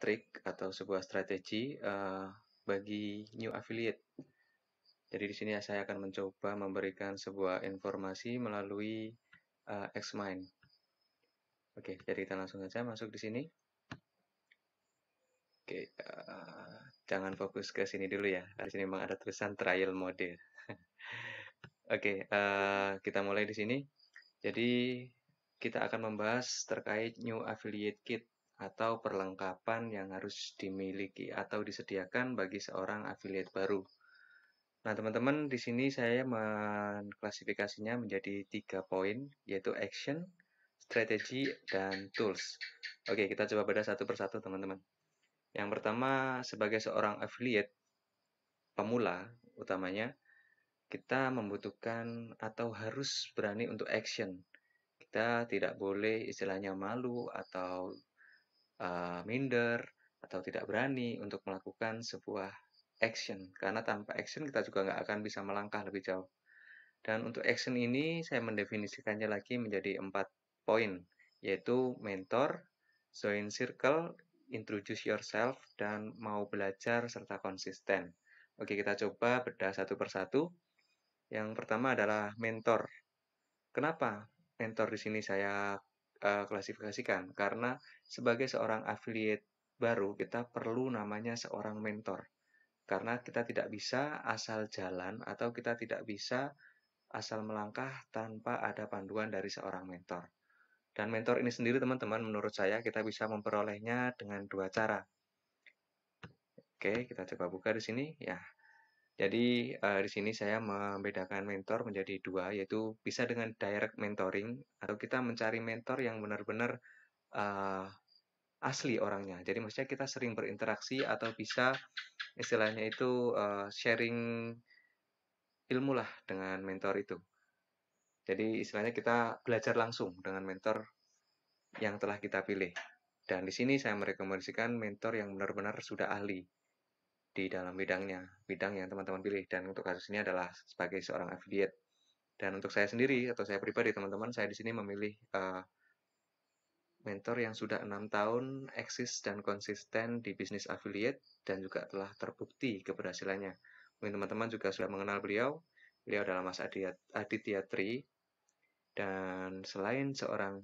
trik atau sebuah strategi bagi new affiliate. Jadi di sini saya akan mencoba memberikan sebuah informasi melalui Xmind. Oke, jadi kita langsung saja masuk di sini. Oke, jangan fokus ke sini dulu ya. Di sini memang ada tulisan trial mode. Oke, kita mulai di sini. Jadi kita akan membahas terkait new affiliate kit atau perlengkapan yang harus dimiliki atau disediakan bagi seorang affiliate baru. Nah, teman-teman, di sini saya mengklasifikasinya menjadi 3 poin, yaitu action, strategi, dan tools. Oke, kita coba bedah satu persatu, teman-teman. Yang pertama, sebagai seorang affiliate pemula, utamanya, kita membutuhkan atau harus berani untuk action. Kita tidak boleh istilahnya malu atau minder atau tidak berani untuk melakukan sebuah action. Karena tanpa action kita juga nggak akan bisa melangkah lebih jauh. Dan untuk action ini saya mendefinisikannya lagi menjadi 4 poin, yaitu mentor, join circle, introduce yourself, dan mau belajar serta konsisten. Oke, kita coba bedah satu persatu. Yang pertama adalah mentor. Kenapa mentor di sini saya klasifikasikan? Karena sebagai seorang affiliate baru, kita perlu namanya seorang mentor. Karena kita tidak bisa asal jalan atau kita tidak bisa asal melangkah tanpa ada panduan dari seorang mentor. Dan mentor ini sendiri teman-teman menurut saya kita bisa memperolehnya dengan 2 cara. Oke, kita coba buka di sini ya. Jadi di sini saya membedakan mentor menjadi 2, yaitu bisa dengan direct mentoring atau kita mencari mentor yang benar-benar uh, asli orangnya. Jadi maksudnya kita sering berinteraksi atau bisa istilahnya itu sharing ilmu lah dengan mentor itu. Jadi istilahnya kita belajar langsung dengan mentor yang telah kita pilih. Dan di sini saya merekomendasikan mentor yang benar-benar sudah ahli di dalam bidangnya, bidang yang teman-teman pilih. Dan untuk kasus ini adalah sebagai seorang affiliate. Dan untuk saya sendiri atau saya pribadi teman-teman, saya di sini memilih mentor yang sudah 6 tahun eksis dan konsisten di bisnis affiliate dan juga telah terbukti keberhasilannya. Mungkin teman-teman juga sudah mengenal beliau. Beliau adalah Mas Aditya Tri. Dan selain seorang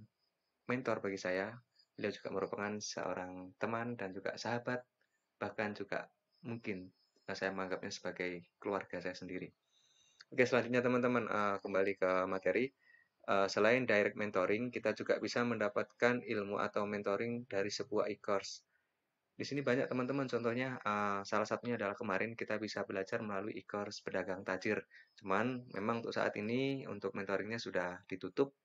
mentor bagi saya, beliau juga merupakan seorang teman dan juga sahabat, bahkan juga mungkin saya menganggapnya sebagai keluarga saya sendiri. Oke, selanjutnya teman-teman kembali ke materi. Selain direct mentoring, kita juga bisa mendapatkan ilmu atau mentoring dari sebuah e-course. Di sini banyak teman-teman, contohnya salah satunya adalah kemarin kita bisa belajar melalui e-course pedagang tajir. Cuman memang untuk saat ini untuk mentoringnya sudah ditutup.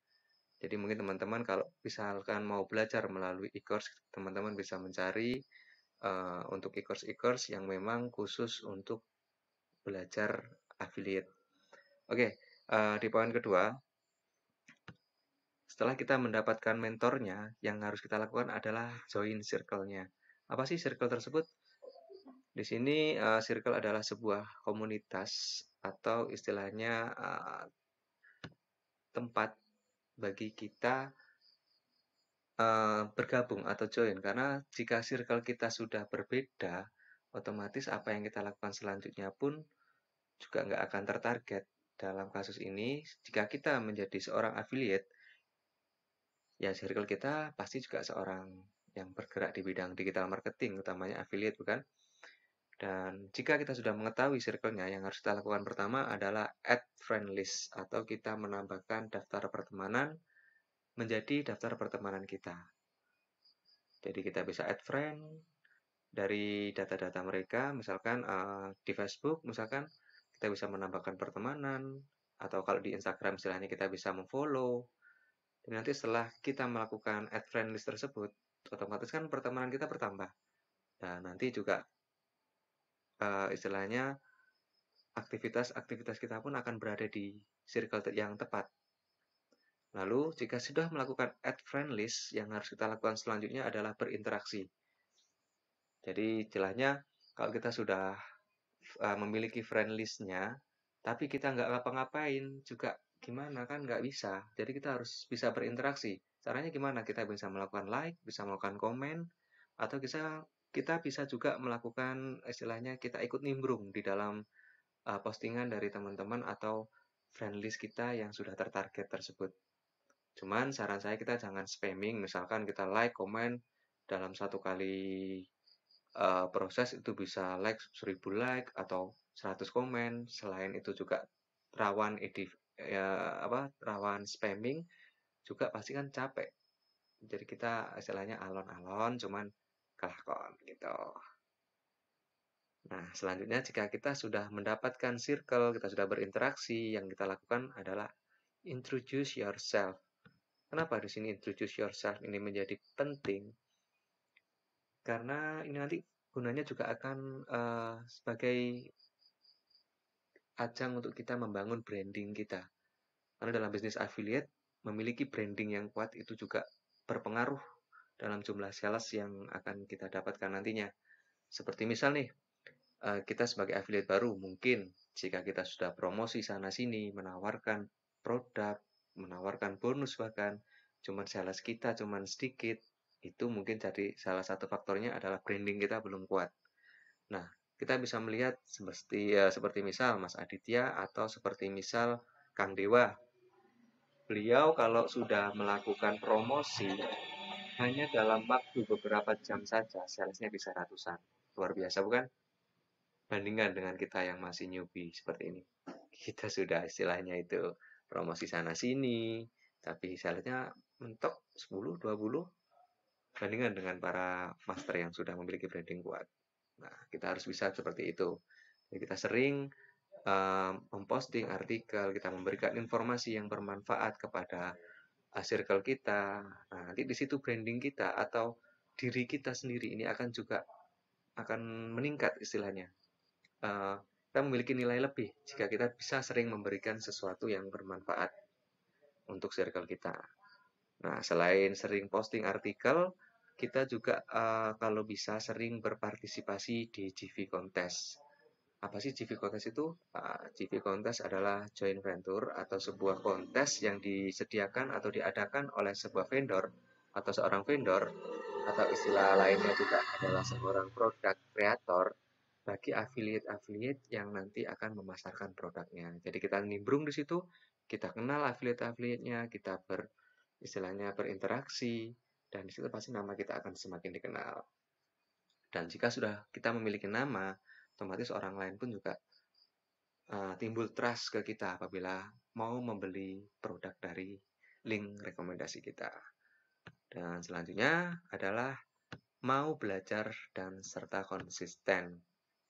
Jadi mungkin teman-teman kalau misalkan mau belajar melalui e-course, teman-teman bisa mencari untuk e-course yang memang khusus untuk belajar affiliate. Oke, di poin kedua, setelah kita mendapatkan mentornya, yang harus kita lakukan adalah join circle-nya. Apa sih circle tersebut? Di sini circle adalah sebuah komunitas atau istilahnya tempat bagi kita bergabung atau join. Karena jika circle kita sudah berbeda, otomatis apa yang kita lakukan selanjutnya pun juga nggak akan tertarget. Dalam kasus ini, jika kita menjadi seorang affiliate, ya circle kita pasti juga seorang yang bergerak di bidang digital marketing, utamanya affiliate, bukan? Dan jika kita sudah mengetahui circle-nya, yang harus kita lakukan pertama adalah add friend list, atau kita menambahkan daftar pertemanan menjadi daftar pertemanan kita. Jadi kita bisa add friend dari data-data mereka, misalkan di Facebook, misalkan kita bisa menambahkan pertemanan, atau kalau di Instagram istilahnya kita bisa memfollow. Dan nanti setelah kita melakukan add friend list tersebut, otomatis kan pertemanan kita bertambah. Dan nanti juga istilahnya aktivitas-aktivitas kita pun akan berada di circle yang tepat. Lalu, jika sudah melakukan add friend list, yang harus kita lakukan selanjutnya adalah berinteraksi. Jadi, istilahnya, kalau kita sudah memiliki friend list-nya, tapi kita nggak ngapa-ngapain, juga gimana kan nggak bisa. Jadi kita harus bisa berinteraksi. Caranya gimana? Kita bisa melakukan like, bisa melakukan komen, atau kita bisa juga melakukan istilahnya kita ikut nimbrung di dalam postingan dari teman-teman atau friend list kita yang sudah tertarget tersebut. Cuman saran saya kita jangan spamming, misalkan kita like, komen dalam satu kali proses itu bisa like 1000 like atau 100 komen. Selain itu juga rawan ya, rawan spamming juga pasti kan capek. Jadi kita istilahnya alon-alon cuman kelakon gitu. Nah, selanjutnya jika kita sudah mendapatkan circle, kita sudah berinteraksi, yang kita lakukan adalah introduce yourself. Kenapa di sini introduce yourself ini menjadi penting? Karena ini nanti gunanya juga akan sebagai ajang untuk kita membangun branding kita. Karena dalam bisnis affiliate, memiliki branding yang kuat itu juga berpengaruh dalam jumlah sales yang akan kita dapatkan nantinya. Seperti misal nih, kita sebagai affiliate baru, mungkin jika kita sudah promosi sana-sini, menawarkan produk, menawarkan bonus bahkan, cuman sales kita cuman sedikit, itu mungkin jadi salah satu faktornya adalah branding kita belum kuat. Nah, kita bisa melihat seperti misal Mas Aditya atau seperti misal Kang Dewa. Beliau kalau sudah melakukan promosi, hanya dalam waktu beberapa jam saja, salesnya bisa ratusan. Luar biasa bukan? Bandingkan dengan kita yang masih newbie seperti ini. Kita sudah istilahnya itu promosi sana sini, tapi salesnya mentok 10, 20, bandingkan dengan para master yang sudah memiliki branding kuat. Nah, kita harus bisa seperti itu. Jadi kita sering memposting artikel, kita memberikan informasi yang bermanfaat kepada circle kita. Nah, nanti di situ branding kita atau diri kita sendiri ini akan meningkat istilahnya. Kita memiliki nilai lebih jika kita bisa sering memberikan sesuatu yang bermanfaat untuk circle kita. Nah, selain sering posting artikel, kita juga kalau bisa sering berpartisipasi di GV Contest. Apa sih GV Contest itu? GV Contest adalah joint venture atau sebuah kontes yang disediakan atau diadakan oleh sebuah vendor atau seorang vendor atau istilah lainnya juga adalah seorang produk kreator bagi affiliate-affiliate yang nanti akan memasarkan produknya. Jadi kita nimbrung di situ, kita kenal affiliate-affiliate-nya, kita istilahnya berinteraksi, dan di situ pasti nama kita akan semakin dikenal. Dan jika sudah kita memiliki nama, otomatis orang lain pun juga timbul trust ke kita apabila mau membeli produk dari link rekomendasi kita. Dan selanjutnya adalah mau belajar dan serta konsisten.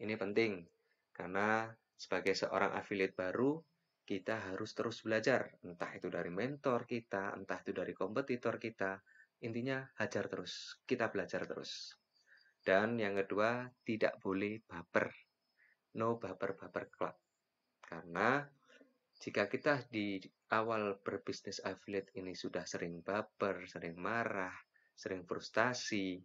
Ini penting karena sebagai seorang affiliate baru, kita harus terus belajar, entah itu dari mentor kita, entah itu dari kompetitor kita. Intinya hajar terus, kita belajar terus. Dan yang kedua, tidak boleh baper. No baper-baper club. Karena jika kita di awal berbisnis affiliate ini sudah sering baper, sering marah, sering frustasi,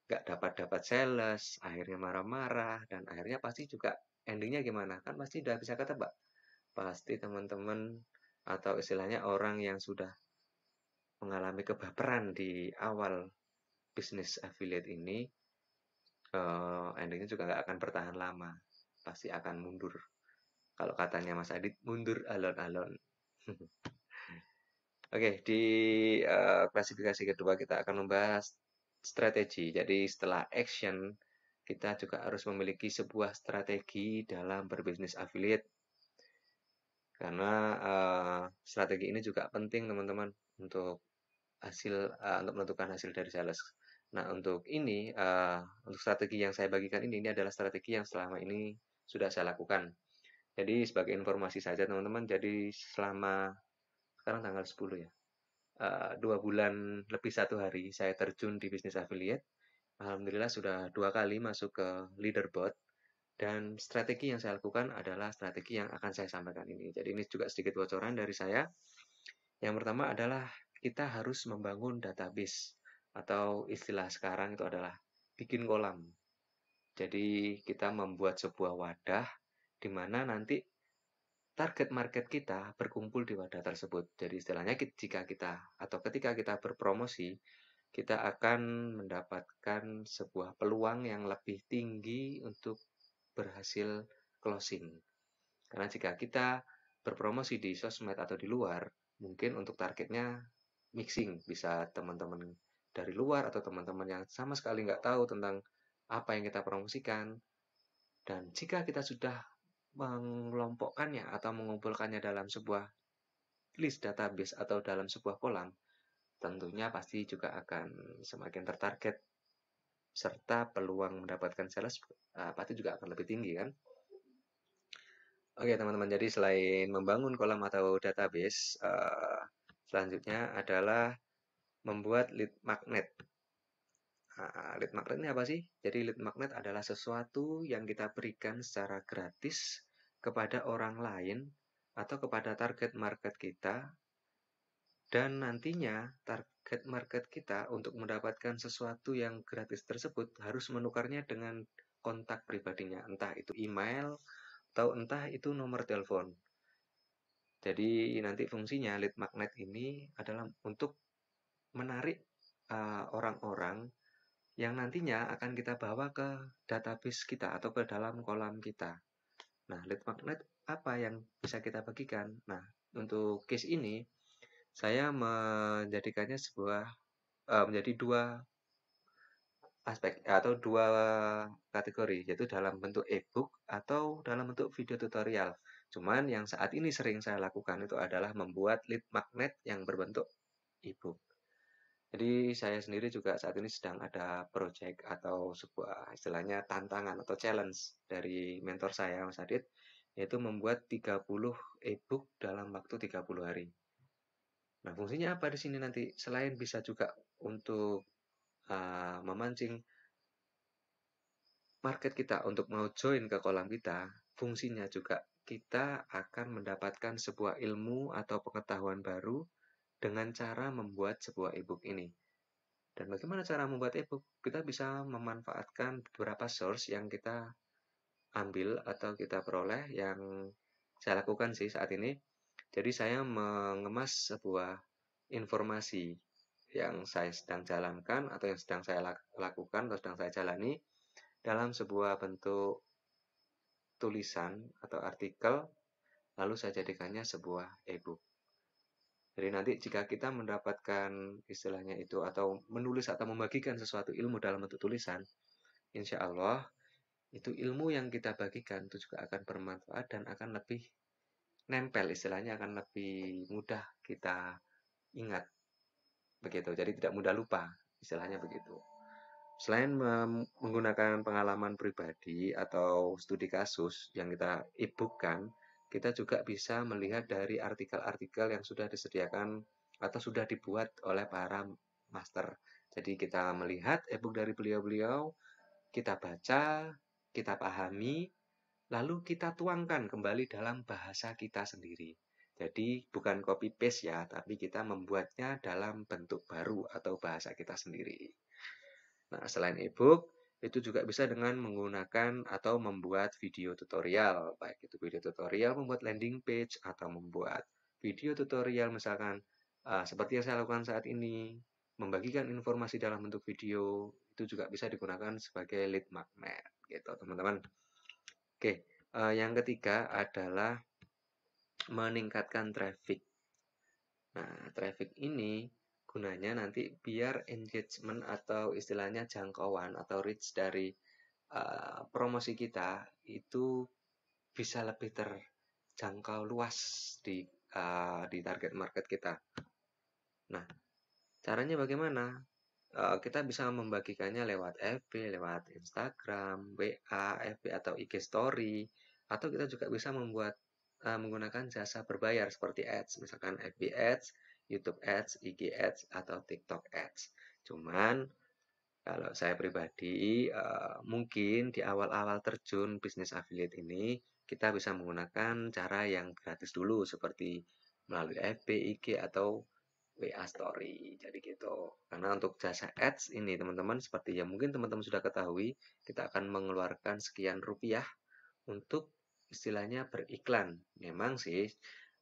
nggak dapat sales, akhirnya marah-marah, dan akhirnya pasti juga endingnya gimana? Kan pasti udah bisa ketebak. Pasti teman-teman atau istilahnya orang yang sudah mengalami kebaperan di awal bisnis affiliate ini, endingnya juga nggak akan bertahan lama. Pasti akan mundur. Kalau katanya Mas Adit, mundur alon-alon. Oke, di klasifikasi kedua kita akan membahas strategi. Jadi setelah action, kita juga harus memiliki sebuah strategi dalam berbisnis affiliate. Karena strategi ini juga penting teman-teman untuk untuk menentukan hasil dari sales. Nah, untuk ini, untuk strategi yang saya bagikan ini adalah strategi yang selama ini sudah saya lakukan. Jadi sebagai informasi saja teman-teman, jadi selama sekarang tanggal 10 ya, 2 bulan lebih 1 hari saya terjun di bisnis affiliate. Alhamdulillah sudah 2 kali masuk ke leaderboard. Dan strategi yang saya lakukan adalah strategi yang akan saya sampaikan ini. Jadi ini juga sedikit bocoran dari saya. Yang pertama adalah kita harus membangun database atau istilah sekarang itu adalah bikin kolam. Jadi kita membuat sebuah wadah di mana nanti target market kita berkumpul di wadah tersebut. Jadi istilahnya jika kita atau ketika kita berpromosi, kita akan mendapatkan sebuah peluang yang lebih tinggi untuk berhasil closing. Karena jika kita berpromosi di sosmed atau di luar, mungkin untuk targetnya mixing, bisa teman-teman dari luar atau teman-teman yang sama sekali nggak tahu tentang apa yang kita promosikan. Dan jika kita sudah mengelompokkannya atau mengumpulkannya dalam sebuah list database atau dalam sebuah kolam, tentunya pasti juga akan semakin tertarget serta peluang mendapatkan sales pasti juga akan lebih tinggi kan. Oke teman-teman, jadi selain membangun kolam atau database, selanjutnya adalah membuat lead magnet. Lead magnet ini apa sih? Jadi lead magnet adalah sesuatu yang kita berikan secara gratis kepada orang lain atau kepada target market kita, dan nantinya target market kita untuk mendapatkan sesuatu yang gratis tersebut harus menukarnya dengan kontak pribadinya, entah itu email atau entah itu nomor telepon. Jadi nanti fungsinya lead magnet ini adalah untuk menarik orang-orang yang nantinya akan kita bawa ke database kita atau ke dalam kolam kita. Nah, lead magnet apa yang bisa kita bagikan? Nah, untuk case ini saya menjadikannya menjadi dua aspek atau dua kategori, yaitu dalam bentuk e-book atau dalam bentuk video tutorial. Cuman yang saat ini sering saya lakukan itu adalah membuat lead magnet yang berbentuk e-book. Jadi saya sendiri juga saat ini sedang ada project atau sebuah istilahnya tantangan atau challenge dari mentor saya Mas Adit, yaitu membuat 30 e-book dalam waktu 30 hari. Nah, fungsinya apa di sini nanti? Selain bisa juga untuk memancing market kita untuk mau join ke kolam kita, fungsinya juga kita akan mendapatkan sebuah ilmu atau pengetahuan baru dengan cara membuat sebuah e-book ini. Dan bagaimana cara membuat e-book? Kita bisa memanfaatkan beberapa source yang kita ambil atau kita peroleh, yang saya lakukan sih saat ini. Jadi saya mengemas sebuah informasi yang saya sedang jalankan atau yang sedang saya lakukan atau sedang saya jalani dalam sebuah bentuk tulisan atau artikel, lalu saya jadikannya sebuah e-book. Jadi nanti jika kita mendapatkan istilahnya itu atau menulis atau membagikan sesuatu ilmu dalam bentuk tulisan, insya Allah itu ilmu yang kita bagikan itu juga akan bermanfaat dan akan lebih nempel, istilahnya akan lebih mudah kita ingat begitu. Jadi tidak mudah lupa, istilahnya begitu. Selain menggunakan pengalaman pribadi atau studi kasus yang kita e-bookkan, kita juga bisa melihat dari artikel-artikel yang sudah disediakan atau sudah dibuat oleh para master. Jadi kita melihat e-book dari beliau-beliau, kita baca, kita pahami, lalu kita tuangkan kembali dalam bahasa kita sendiri. Jadi bukan copy paste ya, tapi kita membuatnya dalam bentuk baru atau bahasa kita sendiri. Nah, selain e-book, itu juga bisa dengan menggunakan atau membuat video tutorial, baik itu video tutorial membuat landing page atau membuat video tutorial misalkan seperti yang saya lakukan saat ini, membagikan informasi dalam bentuk video, itu juga bisa digunakan sebagai lead magnet gitu, teman-teman. Oke, yang ketiga adalah meningkatkan traffic. Nah, traffic ini gunanya nanti biar engagement atau istilahnya jangkauan atau reach dari promosi kita itu bisa lebih terjangkau luas di target market kita. Nah, caranya bagaimana? Kita bisa membagikannya lewat FB, lewat Instagram, WA, FB atau IG Story, atau kita juga bisa menggunakan jasa berbayar seperti ads, misalkan FB Ads, YouTube Ads, IG Ads, atau TikTok Ads. Cuman kalau saya pribadi, mungkin di awal-awal terjun bisnis affiliate ini, kita bisa menggunakan cara yang gratis dulu, seperti melalui FB, IG, atau WA Story. Jadi gitu. Karena untuk jasa ads ini, teman-teman, seperti yang mungkin teman-teman sudah ketahui, kita akan mengeluarkan sekian rupiah untuk istilahnya beriklan. Memang sih,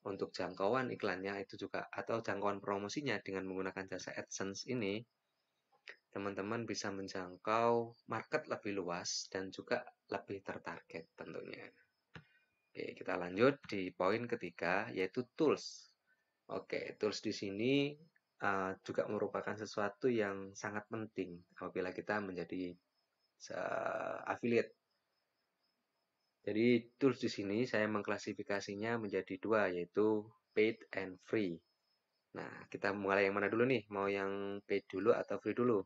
untuk jangkauan iklannya itu juga, atau jangkauan promosinya dengan menggunakan jasa AdSense ini, teman-teman bisa menjangkau market lebih luas dan juga lebih tertarget tentunya. Oke, kita lanjut di poin ketiga, yaitu tools. Oke, tools di sini juga merupakan sesuatu yang sangat penting apabila kita menjadi affiliate. Jadi tools di sini saya mengklasifikasinya menjadi dua, yaitu paid and free. Nah, kita mulai yang mana dulu nih? Mau yang paid dulu atau free dulu?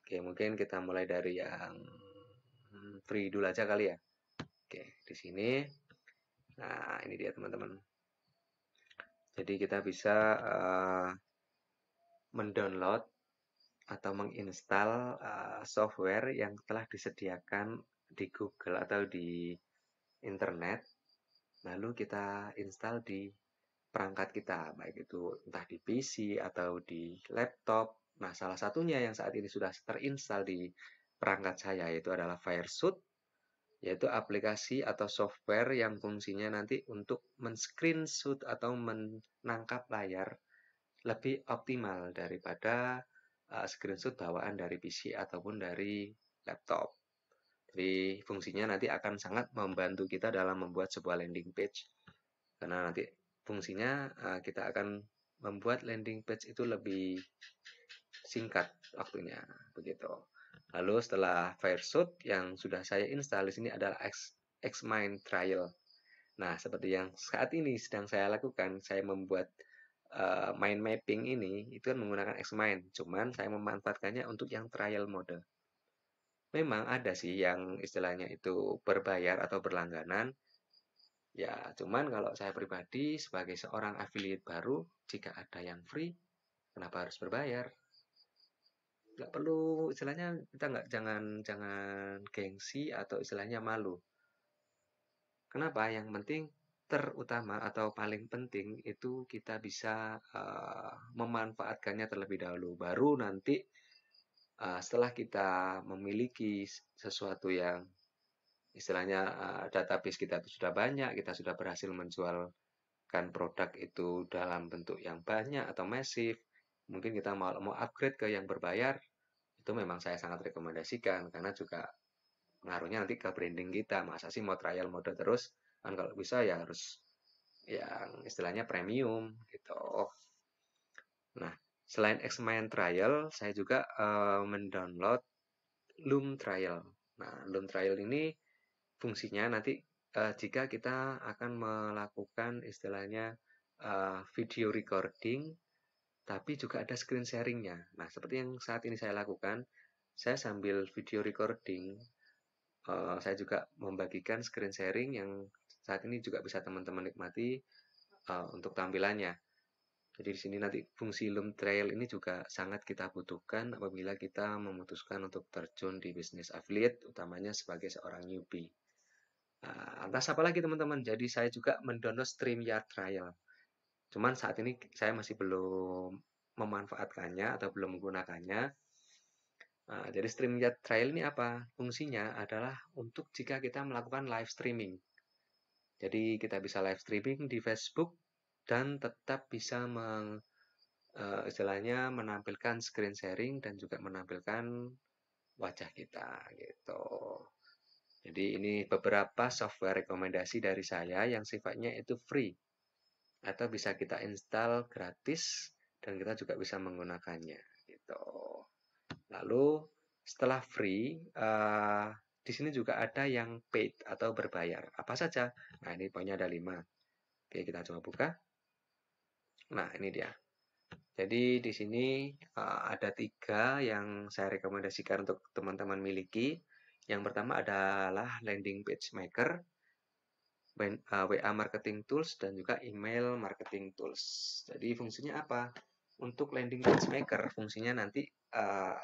Oke, mungkin kita mulai dari yang free dulu aja kali ya. Oke, di sini. Nah, ini dia teman-teman. Jadi kita bisa mendownload atau menginstal software yang telah disediakan di Google atau di internet, lalu kita install di perangkat kita, baik itu entah di PC atau di laptop. Nah, salah satunya yang saat ini sudah terinstall di perangkat saya yaitu adalah FireShoot, yaitu aplikasi atau software yang fungsinya nanti untuk men-screenshot atau menangkap layar lebih optimal daripada screenshot bawaan dari PC ataupun dari laptop. Jadi fungsinya nanti akan sangat membantu kita dalam membuat sebuah landing page. Karena nanti fungsinya kita akan membuat landing page itu lebih singkat waktunya, begitu. Lalu setelah FireShoot yang sudah saya install di sini adalah Xmind Trial. Nah, seperti yang saat ini sedang saya lakukan, saya membuat mind mapping ini itu kan menggunakan Xmind, cuman saya memanfaatkannya untuk yang trial mode. Memang ada sih yang istilahnya itu berbayar atau berlangganan. Ya, cuman kalau saya pribadi sebagai seorang affiliate baru, jika ada yang free, kenapa harus berbayar? Nggak perlu, istilahnya kita nggak jangan jangan gengsi atau istilahnya malu. Kenapa? Yang penting terutama atau paling penting itu kita bisa memanfaatkannya terlebih dahulu. Baru nanti setelah kita memiliki sesuatu yang istilahnya database kita itu sudah banyak, kita sudah berhasil menjualkan produk itu dalam bentuk yang banyak atau masif, mungkin kita mau upgrade ke yang berbayar, itu memang saya sangat rekomendasikan karena juga pengaruhnya nanti ke branding kita. Masa sih mau trial mode terus? Kan kalau bisa ya harus yang istilahnya premium gitu. Nah, selain Xmind Trial, saya juga mendownload Loom Trial. Nah, Loom Trial ini fungsinya nanti jika kita akan melakukan istilahnya video recording, tapi juga ada screen sharingnya. Nah, seperti yang saat ini saya lakukan, saya sambil video recording, saya juga membagikan screen sharing yang saat ini juga bisa teman-teman nikmati untuk tampilannya. Jadi di sini nanti fungsi Loom Trail ini juga sangat kita butuhkan apabila kita memutuskan untuk terjun di bisnis affiliate, utamanya sebagai seorang newbie. Lantas apa lagi teman-teman? Jadi saya juga mendownload StreamYard Trial. Cuman saat ini saya masih belum memanfaatkannya atau belum menggunakannya. Jadi StreamYard Trial ini apa? Fungsinya adalah untuk jika kita melakukan live streaming. Jadi kita bisa live streaming di Facebook dan tetap bisa istilahnya menampilkan screen sharing dan juga menampilkan wajah kita gitu. Jadi ini beberapa software rekomendasi dari saya yang sifatnya itu free atau bisa kita install gratis dan kita juga bisa menggunakannya gitu. Lalu setelah free di sini juga ada yang paid atau berbayar. Apa saja? Nah, ini poinnya ada 5. Oke, kita coba buka. Nah, ini dia. Jadi di sini ada 3 yang saya rekomendasikan untuk teman-teman miliki. Yang pertama adalah landing page maker, WA marketing tools, dan juga email marketing tools. Jadi fungsinya apa? Untuk landing page maker, fungsinya nanti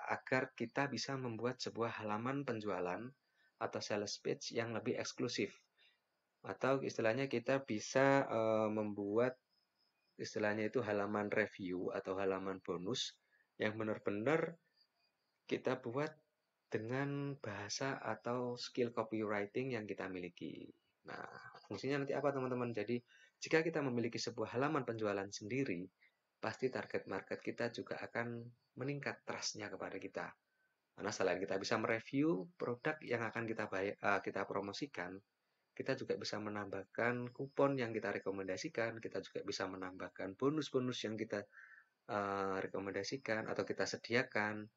agar kita bisa membuat sebuah halaman penjualan atau sales page yang lebih eksklusif. Atau istilahnya kita bisa membuat istilahnya itu halaman review atau halaman bonus yang benar-benar kita buat dengan bahasa atau skill copywriting yang kita miliki. Nah, fungsinya nanti apa teman-teman? Jadi, jika kita memiliki sebuah halaman penjualan sendiri, pasti target market kita juga akan meningkat trust-nya kepada kita. Karena selain kita bisa mereview produk yang akan kita promosikan, kita juga bisa menambahkan kupon yang kita rekomendasikan, kita juga bisa menambahkan bonus-bonus yang kita rekomendasikan atau kita sediakan.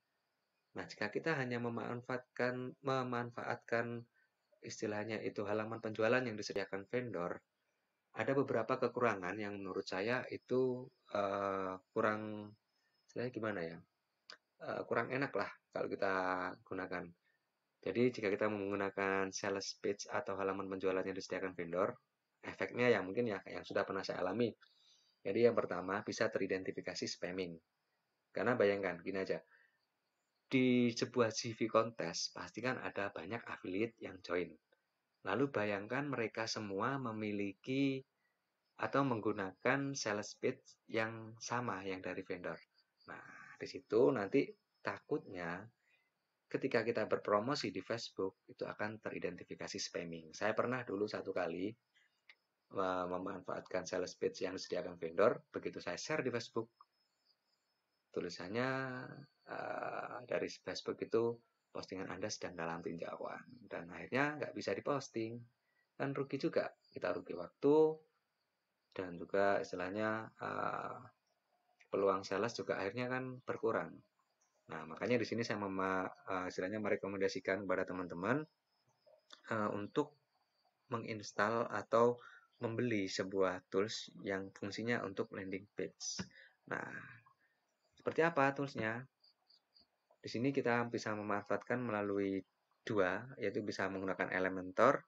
Nah, jika kita hanya memanfaatkan istilahnya itu halaman penjualan yang disediakan vendor, ada beberapa kekurangan yang menurut saya itu kurang, saya gimana ya, kurang enak lah kalau kita gunakan. Jadi jika kita menggunakan sales page atau halaman penjualan yang disediakan vendor, efeknya ya mungkin ya yang sudah pernah saya alami. Jadi yang pertama bisa teridentifikasi spamming. Karena bayangkan, gini aja, di sebuah CV kontes pasti kan ada banyak affiliate yang join. Lalu bayangkan mereka semua memiliki atau menggunakan sales page yang sama yang dari vendor. Nah, di situ nanti takutnya ketika kita berpromosi di Facebook itu akan teridentifikasi spamming. Saya pernah dulu satu kali memanfaatkan sales page yang disediakan vendor, begitu saya share di Facebook, tulisannya dari Facebook itu postingan Anda sedang dalam tinjauan dan akhirnya nggak bisa diposting, kan rugi juga, kita rugi waktu dan juga istilahnya peluang sales juga akhirnya kan berkurang. Nah, makanya di sini saya istilahnya merekomendasikan kepada teman-teman untuk menginstal atau membeli sebuah tools yang fungsinya untuk landing page. Nah, seperti apa toolsnya? Di sini kita bisa memanfaatkan melalui dua, yaitu bisa menggunakan Elementor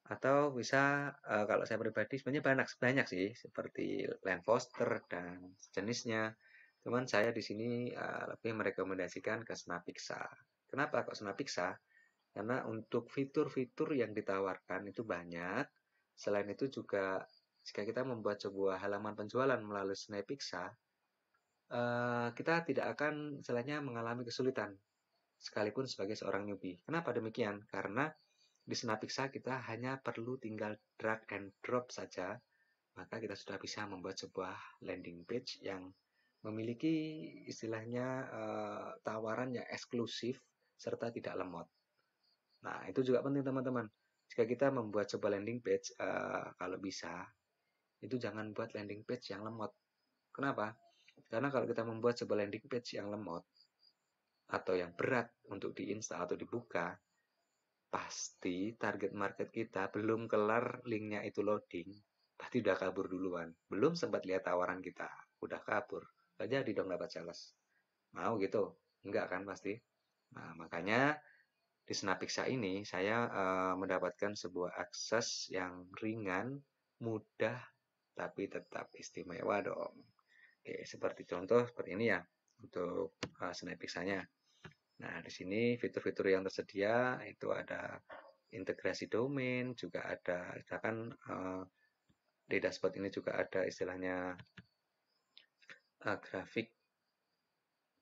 atau bisa kalau saya pribadi sebenarnya banyak sih seperti Landfoster dan jenisnya. Cuman saya di sini lebih merekomendasikan ke Snapixa. Kenapa kok Snapixa? Karena untuk fitur-fitur yang ditawarkan itu banyak. Selain itu juga jika kita membuat sebuah halaman penjualan melalui Snapixa, kita tidak akan istilahnya mengalami kesulitan sekalipun sebagai seorang newbie. Kenapa demikian? Karena di Snapixa kita hanya perlu tinggal drag and drop saja, maka kita sudah bisa membuat sebuah landing page yang memiliki istilahnya tawaran yang eksklusif serta tidak lemot. Nah, itu juga penting teman-teman. Jika kita membuat sebuah landing page, kalau bisa, itu jangan buat landing page yang lemot. Kenapa? Karena kalau kita membuat sebuah landing page yang lemot, atau yang berat untuk diinstal atau dibuka, pasti target market kita belum kelar linknya itu loading, pasti udah kabur duluan. Belum sempat lihat tawaran kita, udah kabur. Gak jadi dong dapat sales. Mau gitu? Enggak kan pasti. Nah, makanya di Snapixa ini saya mendapatkan sebuah akses yang ringan, mudah, tapi tetap istimewa dong. Oke, seperti contoh seperti ini ya untuk Snapixa-nya. Nah, di sini fitur-fitur yang tersedia itu ada integrasi domain, juga ada, misalkan di dashboard ini juga ada istilahnya grafik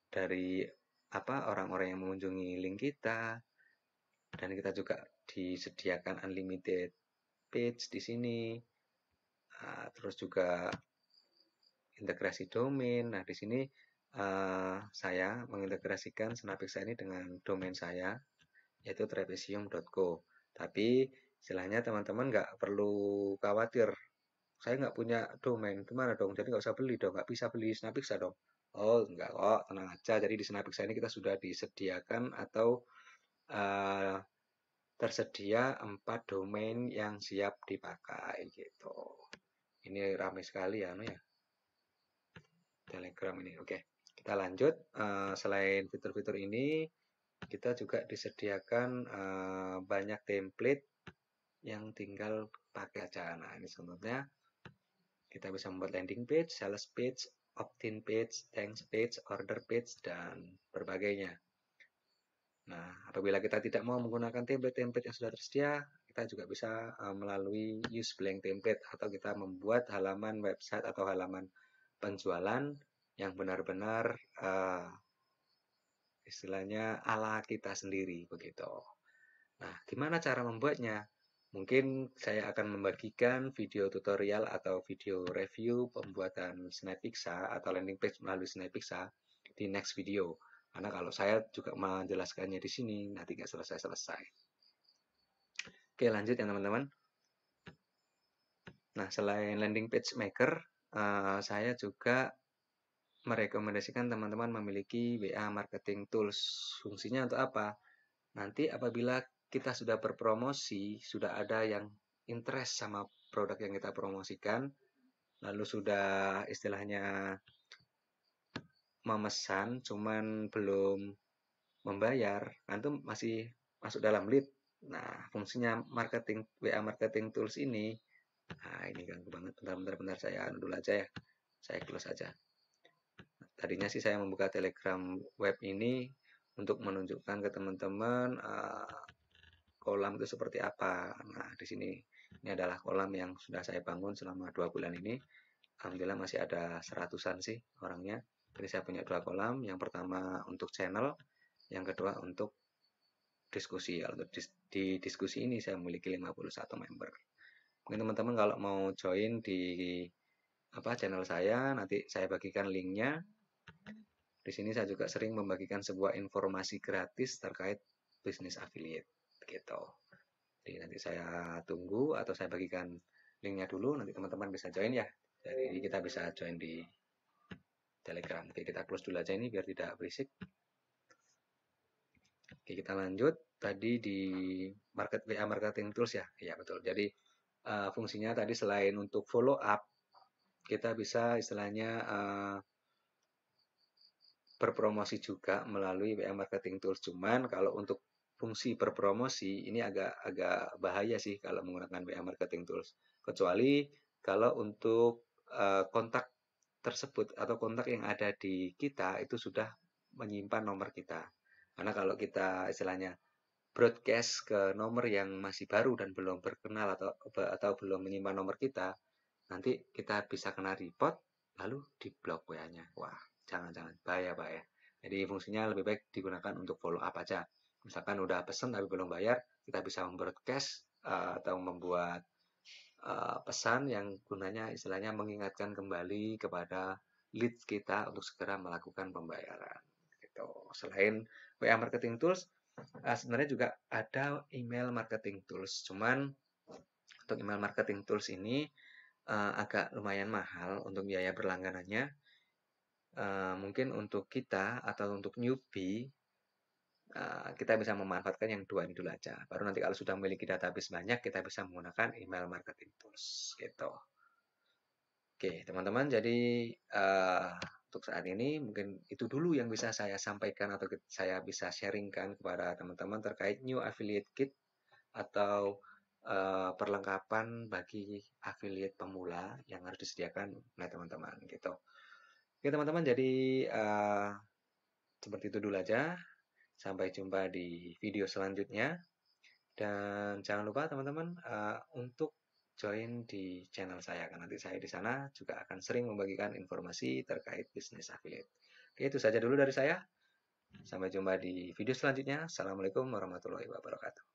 dari orang-orang yang mengunjungi link kita, dan kita juga disediakan unlimited page di sini. Terus juga integrasi domain. Nah, di sini saya mengintegrasikan Snapixa ini dengan domain saya, yaitu trapezium.co. Tapi istilahnya teman-teman nggak perlu khawatir. Saya nggak punya domain, gimana dong? Jadi nggak usah beli dong, nggak bisa beli Snapixa dong. Oh, enggak kok, tenang aja. Jadi di Snapixa ini kita sudah disediakan atau uh, tersedia 4 domain yang siap dipakai gitu. Ini ramai sekali ya, ya. Telegram ini. Oke, kita lanjut. Selain fitur-fitur ini, kita juga disediakan banyak template yang tinggal pakai aja. Nah, ini contohnya kita bisa membuat landing page, sales page, opt-in page, thanks page, order page, dan berbagainya. Nah, apabila kita tidak mau menggunakan template-template yang sudah tersedia, kita juga bisa melalui use blank template atau kita membuat halaman website atau halaman penjualan yang benar-benar istilahnya ala kita sendiri begitu. Nah, gimana cara membuatnya? Mungkin saya akan membagikan video tutorial atau video review pembuatan Snapixa atau landing page melalui Snapixa di next video. Karena kalau saya juga menjelaskannya di sini, nanti nggak selesai-selesai. Oke, lanjut ya teman-teman. Nah, selain landing page maker, saya juga merekomendasikan teman-teman memiliki WA marketing tools. Fungsinya untuk apa? Nanti apabila kita sudah berpromosi, sudah ada yang interest sama produk yang kita promosikan, lalu sudah istilahnya memesan, cuman belum membayar, kan itu masih masuk dalam lead. Nah, fungsinya marketing WA marketing tools ini, nah ini ganggu banget. Bentar, saya anu dulu aja ya. Saya close aja. Tadinya sih saya membuka Telegram web ini untuk menunjukkan ke teman-teman kolam itu seperti apa. Nah, di sini ini adalah kolam yang sudah saya bangun selama 2 bulan ini. Alhamdulillah masih ada seratusan sih orangnya. Jadi saya punya 2 kolam. Yang pertama untuk channel, yang kedua untuk diskusi. Kalau di diskusi ini saya memiliki 51 member. Mungkin teman-teman kalau mau join di channel saya, nanti saya bagikan linknya. Di sini saya juga sering membagikan sebuah informasi gratis terkait bisnis affiliate gitu. Jadi nanti saya tunggu atau saya bagikan linknya dulu, nanti teman-teman bisa join ya. Jadi kita bisa join di Telegram. Oke, kita close dulu aja ini biar tidak berisik. Oke, kita lanjut. Tadi di WA Marketing Tools ya. Iya, betul. Jadi fungsinya tadi selain untuk follow up, kita bisa istilahnya berpromosi juga melalui WA Marketing Tools. Cuman kalau untuk fungsi berpromosi ini agak bahaya sih kalau menggunakan WA Marketing Tools. Kecuali kalau untuk kontak tersebut atau kontak yang ada di kita itu sudah menyimpan nomor kita. Karena kalau kita istilahnya broadcast ke nomor yang masih baru dan belum berkenal atau belum menyimpan nomor kita, nanti kita bisa kena report lalu diblok WA-nya. Wah, jangan-jangan bahaya. Jadi fungsinya lebih baik digunakan untuk follow up aja. Misalkan udah pesen tapi belum bayar, kita bisa membroadcast atau membuat pesan yang gunanya istilahnya mengingatkan kembali kepada lead kita untuk segera melakukan pembayaran. Gitu. Selain WA Marketing Tools, sebenarnya juga ada email marketing tools. Cuman untuk email marketing tools ini agak lumayan mahal untuk biaya berlangganannya. Mungkin untuk kita atau untuk newbie kita bisa memanfaatkan yang 2 ini dulu aja. Baru nanti kalau sudah memiliki database banyak, kita bisa menggunakan email marketing tools gitu. Oke, teman-teman, jadi untuk saat ini mungkin itu dulu yang bisa saya sampaikan atau saya bisa sharingkan kepada teman-teman terkait New Affiliate Kit atau perlengkapan bagi affiliate pemula yang harus disediakan oleh teman-teman gitu. Oke teman-teman, jadi seperti itu dulu aja. Sampai jumpa di video selanjutnya. Dan jangan lupa teman-teman untuk join di channel saya, karena nanti saya di sana juga akan sering membagikan informasi terkait bisnis affiliate. Oke, itu saja dulu dari saya. Sampai jumpa di video selanjutnya. Assalamualaikum warahmatullahi wabarakatuh.